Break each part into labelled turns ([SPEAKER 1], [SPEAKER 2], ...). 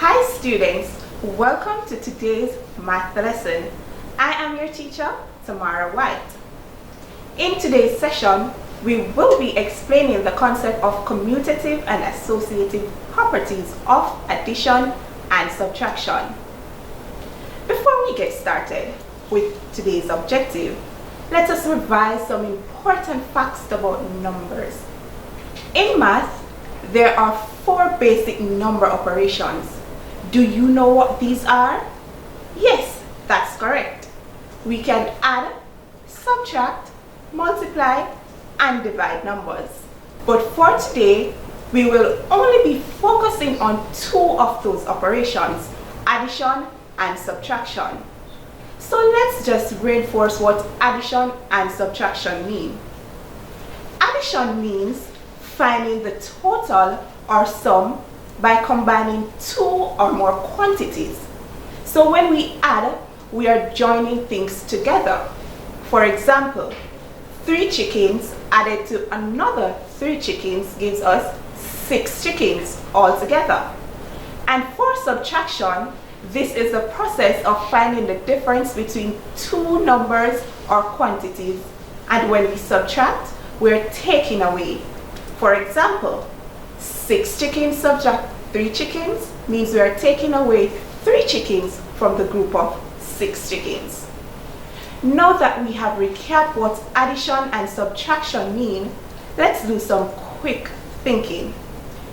[SPEAKER 1] Hi students, welcome to today's math lesson. I am your teacher, Tamara White. In today's session, we will be explaining the concept of commutative and associative properties of addition and subtraction. Before we get started with today's objective, let us revise some important facts about numbers. In math, there are 4 basic number operations. Do you know what these are? Yes, that's correct. We can add, subtract, multiply, and divide numbers. But for today, we will only be focusing on 2 of those operations, addition and subtraction. So let's just reinforce what addition and subtraction mean. Addition means finding the total or sum by combining 2 or more quantities. So when we add, we are joining things together. For example, 3 chickens added to another 3 chickens gives us 6 chickens altogether. And for subtraction, this is the process of finding the difference between 2 numbers or quantities. And when we subtract, we're taking away. For example, 6 chickens subtract 3 chickens means we are taking away 3 chickens from the group of 6 chickens. Now that we have recapped what addition and subtraction mean, let's do some quick thinking.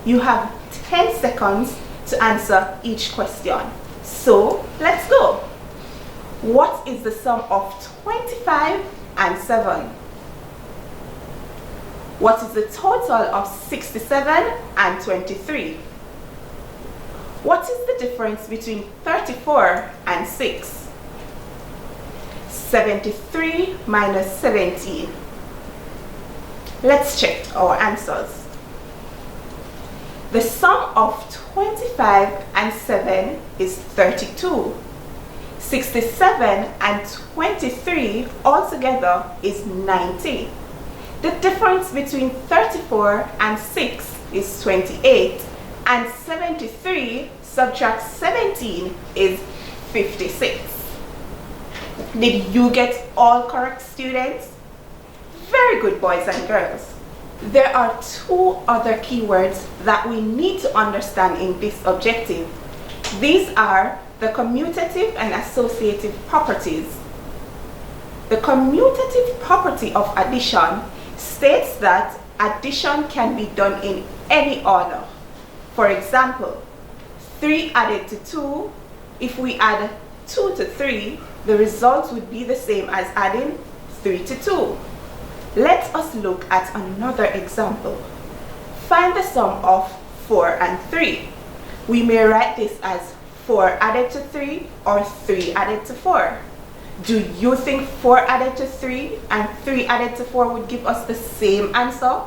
[SPEAKER 1] You have 10 seconds to answer each question. So let's go. What is the sum of 25 and 7? What is the total of 67 and 23? What is the difference between 34 and 6? 73 minus 17. Let's check our answers. The sum of 25 and 7 is 32. 67 and 23 altogether is 90. The difference between 34 and 6 is 28, and 73 subtract 17 is 56. Did you get all correct, students? Very good, boys and girls. There are 2 other keywords that we need to understand in this objective. These are the commutative and associative properties. The commutative property of addition states that addition can be done in any order. For example, 3 added to 2, if we add 2 to 3, the result would be the same as adding 3 to 2. Let us look at another example. Find the sum of 4 and 3. We may write this as 4 added to 3 or 3 added to 4. Do you think 4 added to 3 and 3 added to 4 would give us the same answer?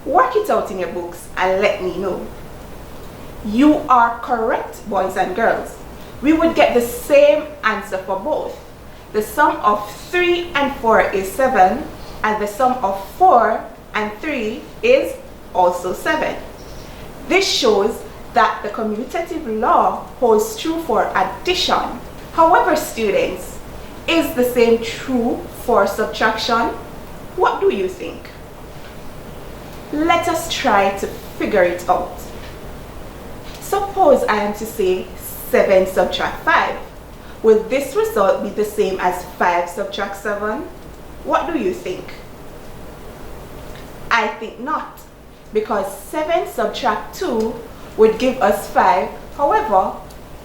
[SPEAKER 1] Work it out in your books and let me know. You are correct, boys and girls. We would get the same answer for both. The sum of 3 and 4 is 7, and the sum of 4 and 3 is also 7. This shows that the commutative law holds true for addition. However, students, is the same true for subtraction? What do you think? Let us try to figure it out. Suppose I am to say 7 subtract 5. Will this result be the same as 5 subtract 7? What do you think? I think not, because 7 subtract 2 would give us 5. However,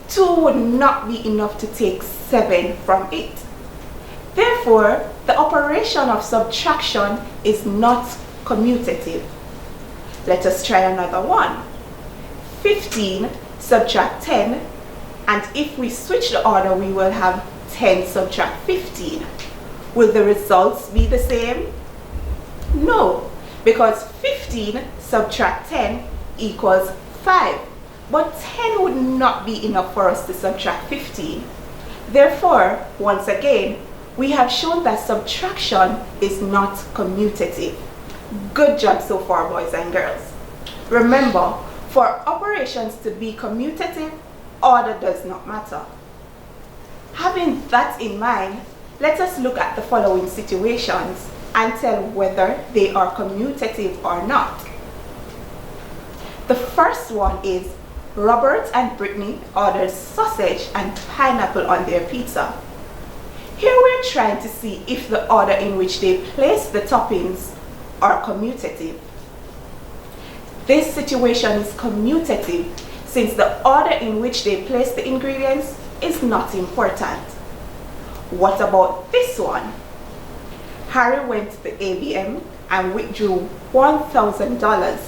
[SPEAKER 1] 2 would not be enough to take 7 from it. Therefore, the operation of subtraction is not commutative. Let us try another one. 15 subtract 10, and if we switch the order, we will have 10 subtract 15. Will the results be the same? No, because 15 subtract 10 equals 5, but 10 would not be enough for us to subtract 15. Therefore, once again, we have shown that subtraction is not commutative. Good job so far, boys and girls. Remember, for operations to be commutative, order does not matter. Having that in mind, let us look at the following situations and tell whether they are commutative or not. The first one is Robert and Brittany ordered sausage and pineapple on their pizza. Here we're trying to see if the order in which they place the toppings are commutative. This situation is commutative since the order in which they place the ingredients is not important. What about this one? Harry went to the ABM and withdrew $1,000.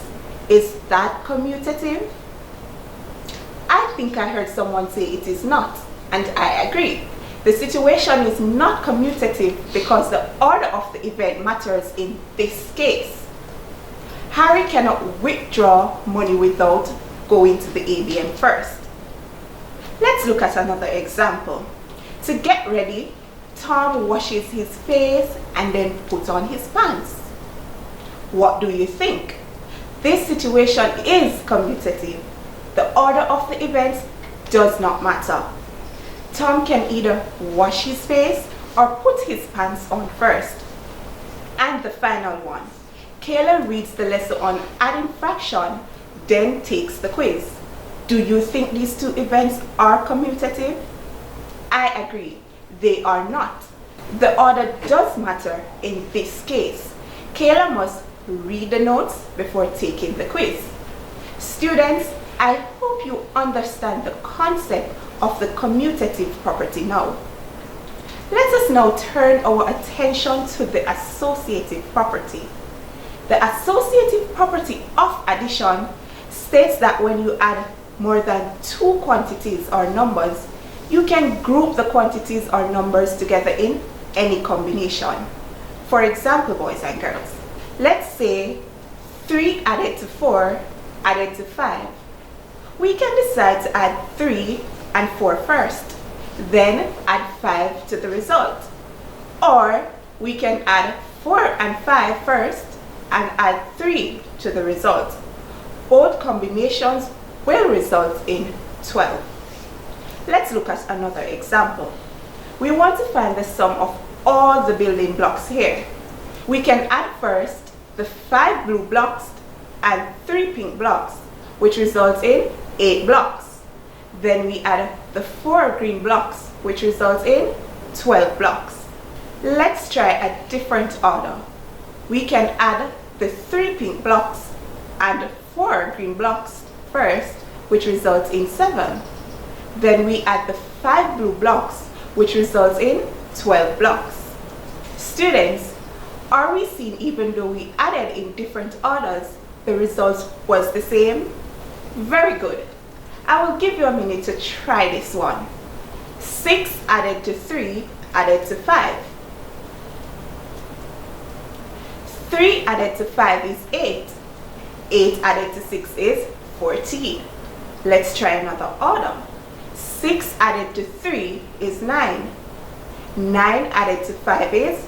[SPEAKER 1] Is that commutative? I think I heard someone say it is not, and I agree. The situation is not commutative because the order of the event matters in this case. Harry cannot withdraw money without going to the ABM first. Let's look at another example. To get ready, Tom washes his face and then puts on his pants. What do you think? This situation is commutative. The order of the events does not matter. Tom can either wash his face or put his pants on first. And the final one. Kayla reads the lesson on adding fraction, then takes the quiz. Do you think these two events are commutative? I agree, they are not. The order does matter in this case. Kayla must read the notes before taking the quiz. Students, I hope you understand the concept of the commutative property now. Let us now turn our attention to the associative property. The associative property of addition states that when you add more than two quantities or numbers, you can group the quantities or numbers together in any combination. For example, boys and girls, let's say 3 added to 4 added to 5. We can decide to add 3 and 4 first, then add 5 to the result. Or we can add 4 and 5 first and add 3 to the result. Both combinations will result in 12. Let's look at another example. We want to find the sum of all the building blocks here. We can add first the 5 blue blocks and 3 pink blocks, which results in 8 blocks. Then we add the 4 green blocks, which results in 12 blocks. Let's try a different order. We can add the 3 pink blocks and 4 green blocks first, which results in 7. Then we add the 5 blue blocks, which results in 12 blocks. Students, are we seeing even though we added in different orders, the result was the same? Very good. I will give you a minute to try this one. 6 added to 3 added to 5. 3 added to 5 is 8. 8 added to 6 is 14. Let's try another order. 6 added to 3 is 9. 9 added to 5 is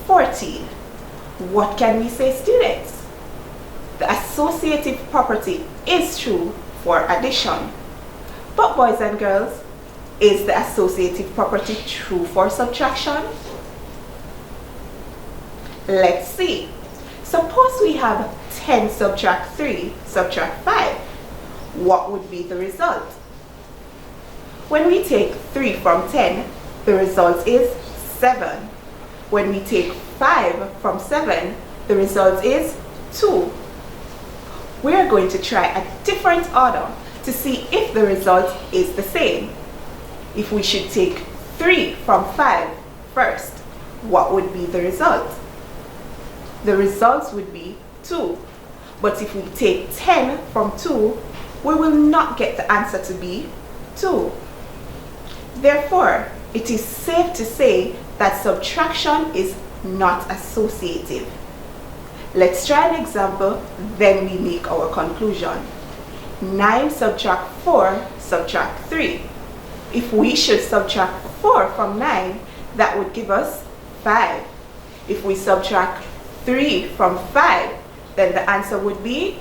[SPEAKER 1] 14. What can we say, students? The associative property is true for addition. But boys and girls, is the associative property true for subtraction? Let's see. Suppose we have 10 subtract 3 subtract 5. What would be the result? When we take 3 from 10, the result is 7. When we take 5 from 7, the result is 2. We are going to try a different order to see if the result is the same. If we should take 3 from 5 first, what would be the result? The results would be 2. But if we take 10 from 2, we will not get the answer to be 2. Therefore, it is safe to say that subtraction is not associative. Let's try an example, then we make our conclusion. 9 subtract 4 subtract 3. If we should subtract 4 from 9, that would give us 5. If we subtract 3 from 5, then the answer would be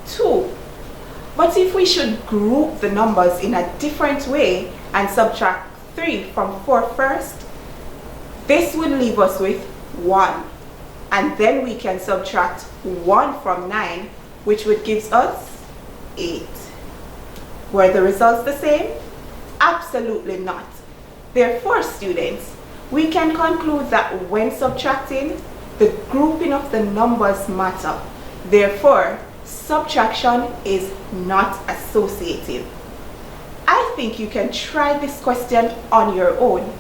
[SPEAKER 1] 2. But if we should group the numbers in a different way and subtract 3 from 4 first, this would leave us with 1. And then we can subtract 1 from 9, which would give us 8. Were the results the same? Absolutely not. Therefore, students, we can conclude that when subtracting, the grouping of the numbers matter. Therefore, subtraction is not associative. I think you can try this question on your own.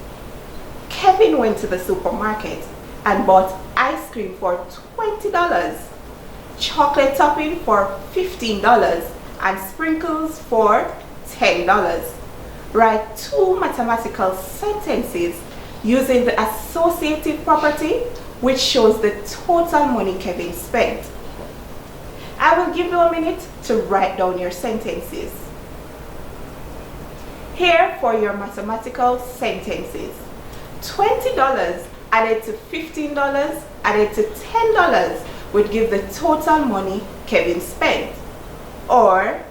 [SPEAKER 1] Kevin went to the supermarket and bought ice cream for $20, chocolate topping for $15, and sprinkles for $10. Write 2 mathematical sentences using the associative property, which shows the total money Kevin spent. I will give you a minute to write down your sentences. Here for your mathematical sentences. $20 added to $15 added to $10 would give the total money Kevin spent. Or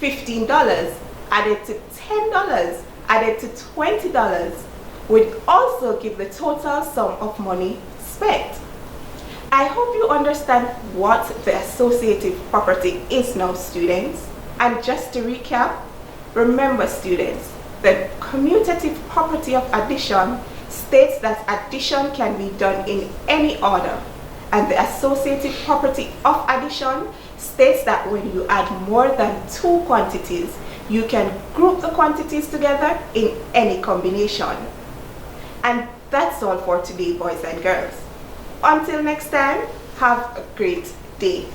[SPEAKER 1] $15 added to $10 added to $20 would also give the total sum of money spent. I hope you understand what the associative property is now, students. And just to recap, remember, students, the commutative property of addition states that addition can be done in any order, and the associative property of addition states that when you add more than 2 quantities, you can group the quantities together in any combination. And that's all for today, boys and girls. Until next time, have a great day.